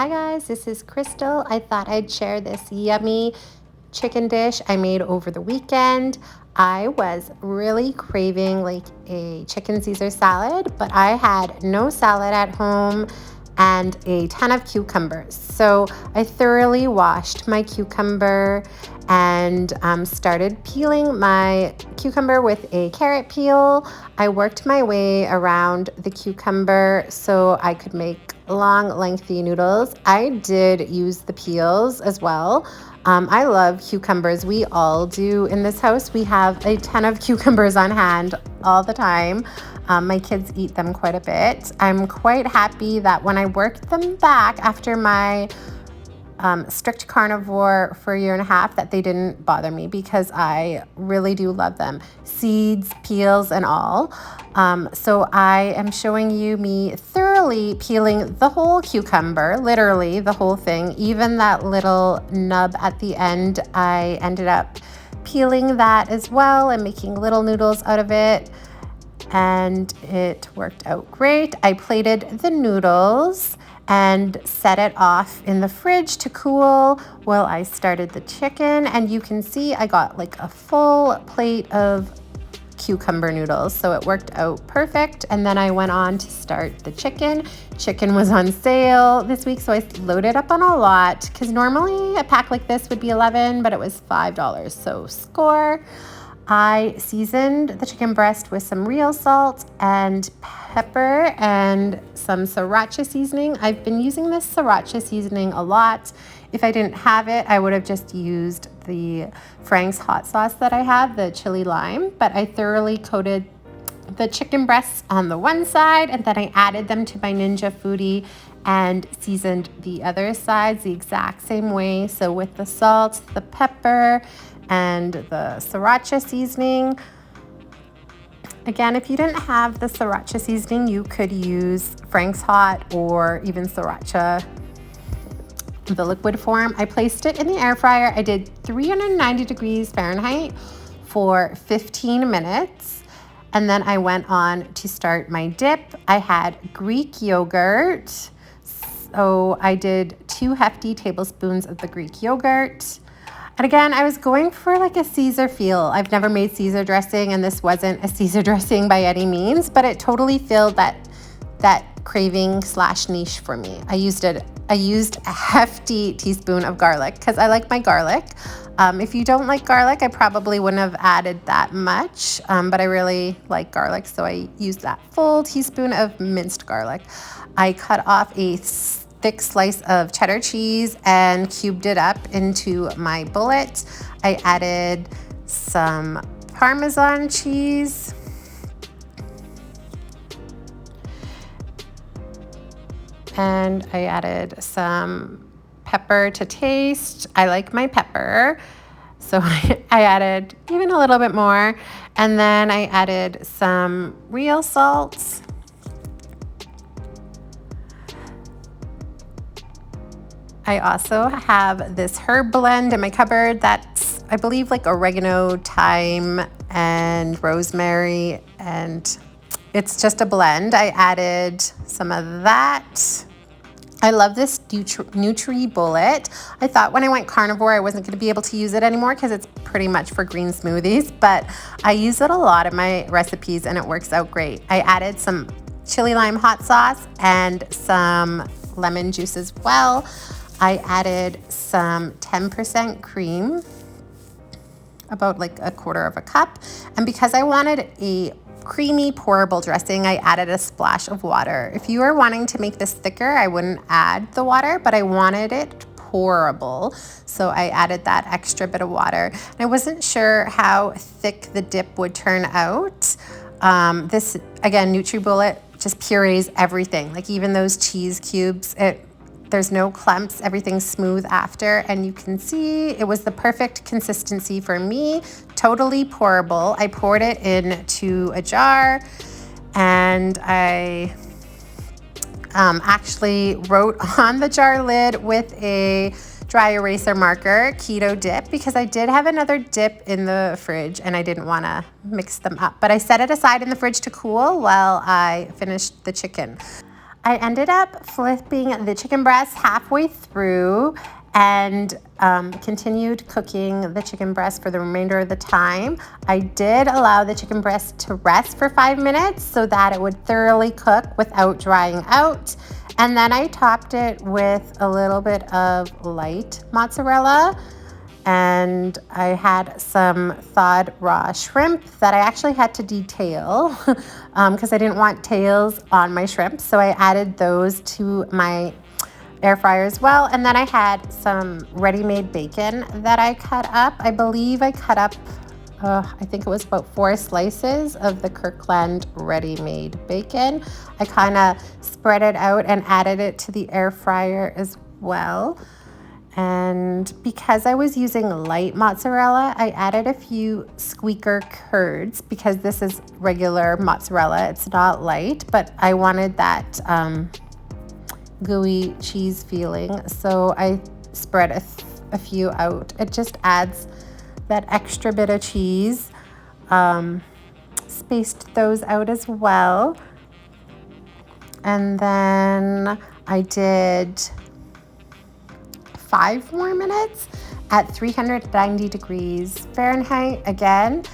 Hi guys, this is Crystal. I thought I'd share this yummy chicken dish I made over the weekend. I was really craving like a chicken Caesar salad, but I had no salad at home and a ton of cucumbers. So I thoroughly washed my cucumber and started peeling my cucumber with a carrot peel. I worked my way around the cucumber so I could make long, lengthy noodles. I did use the peels as well. I love cucumbers. We all do in this house. We have a ton of cucumbers on hand all the time. My kids eat them quite a bit. I'm quite happy that when I worked them back after my strict carnivore for a year and a half, that they didn't bother me because I really do love them. Seeds, peels, and all. So I am showing you me thoroughly peeling the whole cucumber, literally the whole thing, even that little nub at the end. I ended up peeling that as well and making little noodles out of it. And it worked out great. I plated the noodles and set it off in the fridge to cool while I started the chicken. And you can see I got like a full plate of cucumber noodles, so it worked out perfect. And then I went on to start the chicken. Chicken was on sale this week, so I loaded up on a lot because normally a pack like this would be $11, but it was $5, so score. I seasoned the chicken breast with some real salt and pepper and some Sriracha seasoning. I've been using this Sriracha seasoning a lot. If I didn't have it, I would have just used the Frank's hot sauce that I have, the chili lime, but I thoroughly coated the chicken breasts on the one side and then I added them to my Ninja Foodie and seasoned the other sides the exact same way. So with the salt, the pepper, and the Sriracha seasoning. Again, if you didn't have the Sriracha seasoning, you could use Frank's Hot or even Sriracha, the liquid form. I placed it in the air fryer. I did 390 degrees Fahrenheit for 15 minutes. And then I went on to start my dip. I had Greek yogurt. So I did 2 hefty tablespoons of the Greek yogurt. And again, I was going for like a Caesar feel. I've never made Caesar dressing and this wasn't a Caesar dressing by any means, but it totally filled that craving / niche for me. I used a hefty teaspoon of garlic because I like my garlic. If you don't like garlic, I probably wouldn't have added that much, but I really like garlic, so I used that full teaspoon of minced garlic. I cut off a thick slice of cheddar cheese and cubed it up into my bullet. I added some Parmesan cheese. And I added some pepper to taste. I like my pepper, so I added even a little bit more. And then I added some real salt. I also have this herb blend in my cupboard that's, I believe, like oregano, thyme, and rosemary, and it's just a blend. I added some of that. I love this NutriBullet. I thought when I went carnivore, I wasn't going to be able to use it anymore because it's pretty much for green smoothies, but I use it a lot in my recipes and it works out great. I added some chili lime hot sauce and some lemon juice as well. I added some 10% cream, about like a quarter of a cup. And because I wanted a creamy pourable dressing, I added a splash of water. If you are wanting to make this thicker, I wouldn't add the water, but I wanted it pourable, so I added that extra bit of water. And I wasn't sure how thick the dip would turn out. This, again, NutriBullet just purees everything, like even those cheese cubes. There's no clumps, everything's smooth after, and you can see it was the perfect consistency for me, totally pourable. I poured it into a jar and I actually wrote on the jar lid with a dry eraser marker, Keto dip, because I did have another dip in the fridge and I didn't want to mix them up. But I set it aside in the fridge to cool while I finished the chicken. I ended up flipping the chicken breast halfway through and continued cooking the chicken breast for the remainder of the time. I did allow the chicken breast to rest for 5 minutes so that it would thoroughly cook without drying out. And then I topped it with a little bit of light mozzarella. And I had some thawed raw shrimp that I actually had to detail because I didn't want tails on my shrimp. So I added those to my air fryer as well. And then I had some ready-made bacon that I cut up. I believe I cut up, I think it was about 4 slices of the Kirkland ready-made bacon. I kind of spread it out and added it to the air fryer as well. And because I was using light mozzarella, I added a few squeaker curds because this is regular mozzarella. It's not light, but I wanted that gooey cheese feeling. So I spread a few out. It just adds that extra bit of cheese. Spaced those out as well. And then I did 5 more minutes at 390 degrees Fahrenheit again.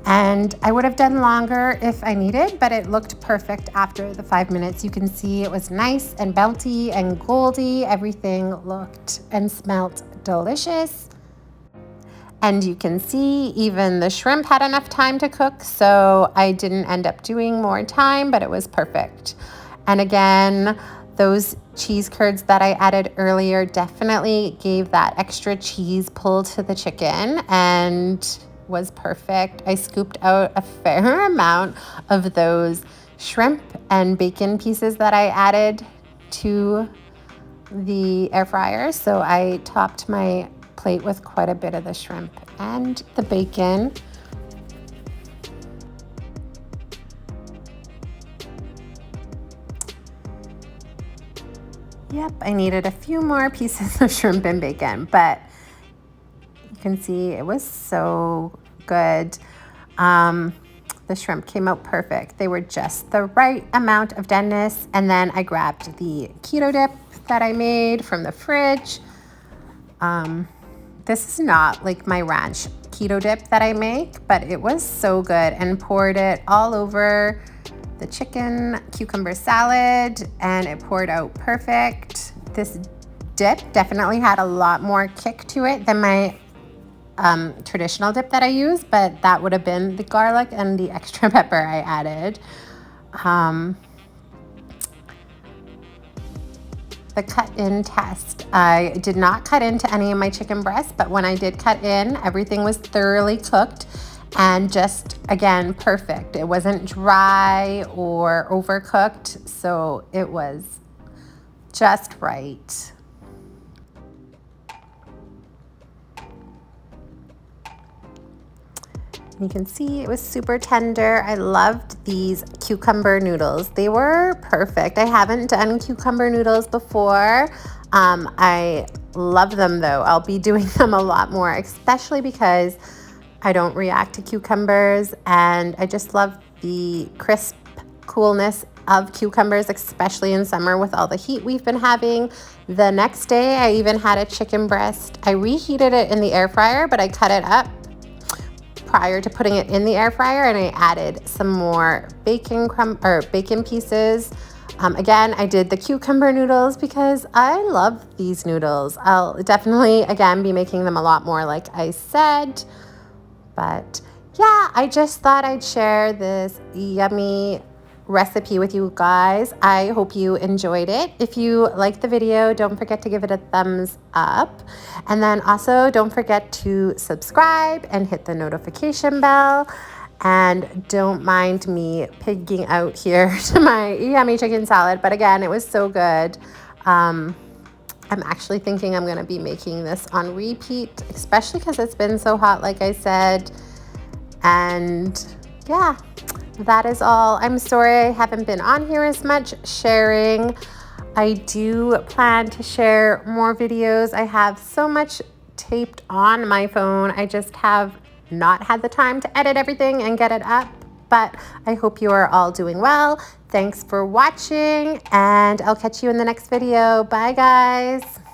And I would have done longer if I needed, but it looked perfect after the 5 minutes. You can see it was nice and bouncy and goldy. Everything looked and smelled delicious. And you can see even the shrimp had enough time to cook, so I didn't end up doing more time, but it was perfect. And again, those cheese curds that I added earlier definitely gave that extra cheese pull to the chicken and was perfect. I scooped out a fair amount of those shrimp and bacon pieces that I added to the air fryer. So I topped my plate with quite a bit of the shrimp and the bacon. Yep, I needed a few more pieces of shrimp and bacon, but you can see it was so good. The shrimp came out perfect. They were just the right amount of denseness. And then I grabbed the keto dip that I made from the fridge. This is not like my ranch keto dip that I make, but it was so good, and poured it all over the chicken cucumber salad, and it poured out perfect. This dip definitely had a lot more kick to it than my traditional dip that I use, but that would have been the garlic and the extra pepper I added. The cut-in test. I did not cut into any of my chicken breasts, but when I did cut in, everything was thoroughly cooked and just, again, perfect. It wasn't dry or overcooked, so it was just right. You can see it was super tender. I loved these cucumber noodles. They were perfect. I haven't done cucumber noodles before. I love them though. I'll be doing them a lot more, especially because I don't react to cucumbers, and I just love the crisp coolness of cucumbers, especially in summer with all the heat we've been having. The next day, I even had a chicken breast. I reheated it in the air fryer, but I cut it up prior to putting it in the air fryer, and I added some more bacon pieces. Again, I did the cucumber noodles because I love these noodles. I'll definitely, again, be making them a lot more like I said. But yeah, I just thought I'd share this yummy recipe with you guys. I hope you enjoyed it. If you liked the video, don't forget to give it a thumbs up. And then also don't forget to subscribe and hit the notification bell. And don't mind me pigging out here to my yummy chicken salad. But again, it was so good. I'm actually thinking I'm going to be making this on repeat, especially because it's been so hot, like I said. And yeah, that is all. I'm sorry I haven't been on here as much sharing. I do plan to share more videos. I have so much taped on my phone. I just have not had the time to edit everything and get it up. But I hope you are all doing well. Thanks for watching, and I'll catch you in the next video. Bye, guys.